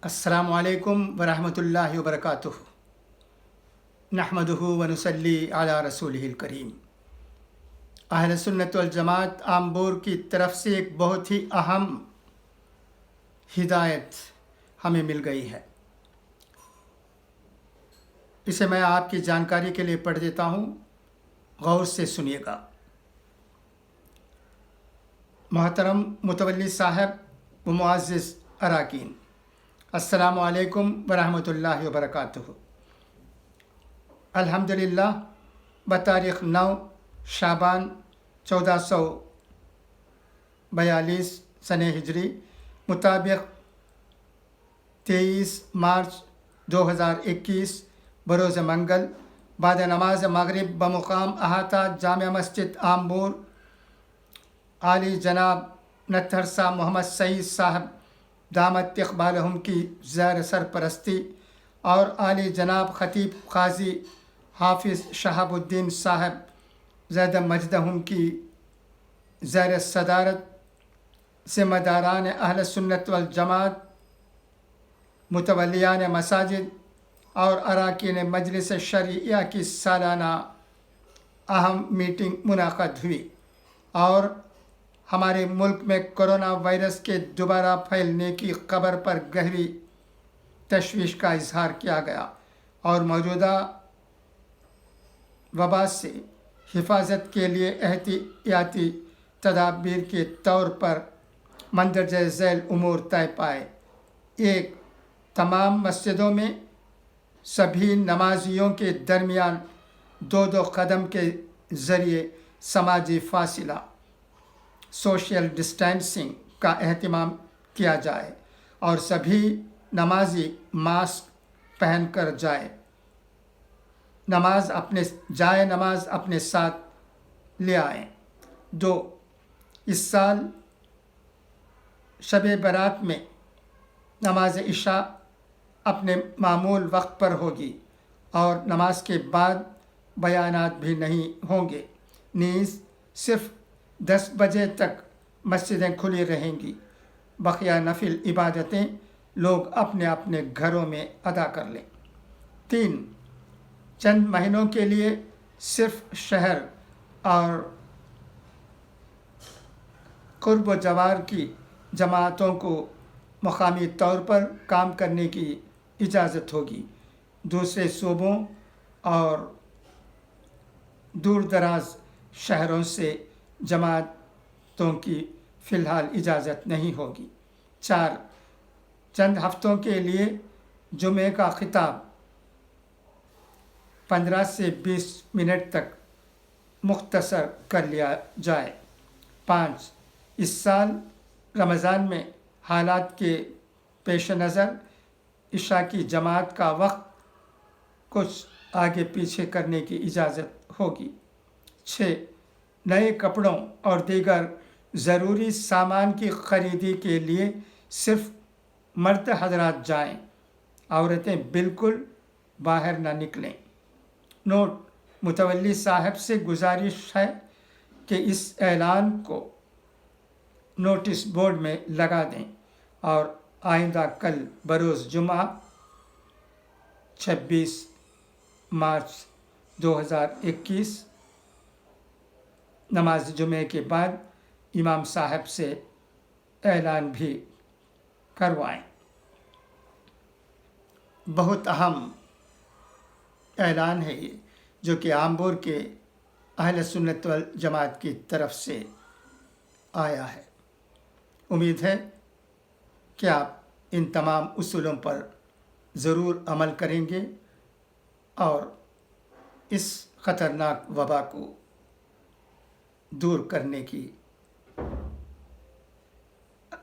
السلام علیکم ورحمۃ اللہ وبرکاتہ۔ نحمدہ ونصلی علی رسولہ الکریم۔ اہل سنت والجماعت آمبور کی طرف سے ایک بہت ہی اہم ہدایت ہمیں مل گئی ہے۔ اسے میں آپ کی جانکاری کے لیے پڑھ دیتا ہوں، غور سے سنیے گا۔ محترم متولی صاحب و معزز اراکین، السلام علیکم ورحمۃ اللہ وبرکاتہ۔ الحمدللہ بتاریخ 9 شعبان 1442 سنہ ہجری مطابق 23 مارچ 2021 بروز منگل بعد نماز مغرب بمقام احاطہ جامع مسجد آمبور عالی جناب نتھرسا محمد سعید صاحب دامت اقبالہم کی زیر سرپرستی اور عالی جناب خطیب قاضی حافظ شہاب الدین صاحب زید مجدہم کی زیر صدارت ذمہ داران اہل سنت والجماعت، متولیان مساجد اور اراکین مجلس شرعیہ کی سالانہ اہم میٹنگ منعقد ہوئی اور ہمارے ملک میں کرونا وائرس کے دوبارہ پھیلنے کی خبر پر گہری تشویش کا اظہار کیا گیا اور موجودہ وبا سے حفاظت کے لیے احتیاطی تدابیر کے طور پر مندرجہ ذیل امور طے پائے۔ ایک، تمام مسجدوں میں سبھی نمازیوں کے درمیان 2 قدم کے ذریعے سماجی فاصلہ سوشل ڈسٹینسنگ کا اہتمام کیا جائے اور سبھی نمازی ماسک پہن کر نماز اپنے ساتھ لے آئیں۔ 2، اس سال شب برات میں نماز عشاء اپنے معمول وقت پر ہوگی اور نماز کے بعد بیانات بھی نہیں ہوں گے، نیز صرف 10 بجے تک مسجدیں کھلی رہیں گی۔ بقیہ نفل عبادتیں لوگ اپنے اپنے گھروں میں ادا کر لیں۔ 3، چند مہینوں کے لیے صرف شہر اور قرب و جوار کی جماعتوں کو مقامی طور پر کام کرنے کی اجازت ہوگی۔ دوسرے صوبوں اور دور دراز شہروں سے جماعتوں کی فی الحال اجازت نہیں ہوگی۔ 4، چند ہفتوں کے لیے جمعے کا خطاب 15 سے 20 منٹ تک مختصر کر لیا جائے۔ 5، اس سال رمضان میں حالات کے پیش نظر عشاء کی جماعت کا وقت کچھ آگے پیچھے کرنے کی اجازت ہوگی۔ 6، نئے کپڑوں اور دیگر ضروری سامان کی خریدی کے لیے صرف مرد حضرات جائیں، عورتیں بالکل باہر نہ نکلیں۔ نوٹ: متولی صاحب سے گزارش ہے کہ اس اعلان کو نوٹس بورڈ میں لگا دیں اور آئندہ کل بروز جمعہ 26 مارچ 2021 نماز جمعے کے بعد امام صاحب سے اعلان بھی کروائیں۔ بہت اہم اعلان ہے یہ، جو کہ آمبور کے اہل سنت والجماعت کی طرف سے آیا ہے۔ امید ہے کہ آپ ان تمام اصولوں پر ضرور عمل کریں گے اور اس خطرناک وبا کو دور کرنے کی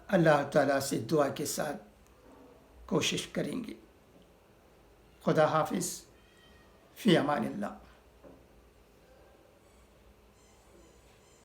اللہ تعالیٰ سے دعا کے ساتھ کوشش کریں گے۔ خدا حافظ، فی امان اللہ۔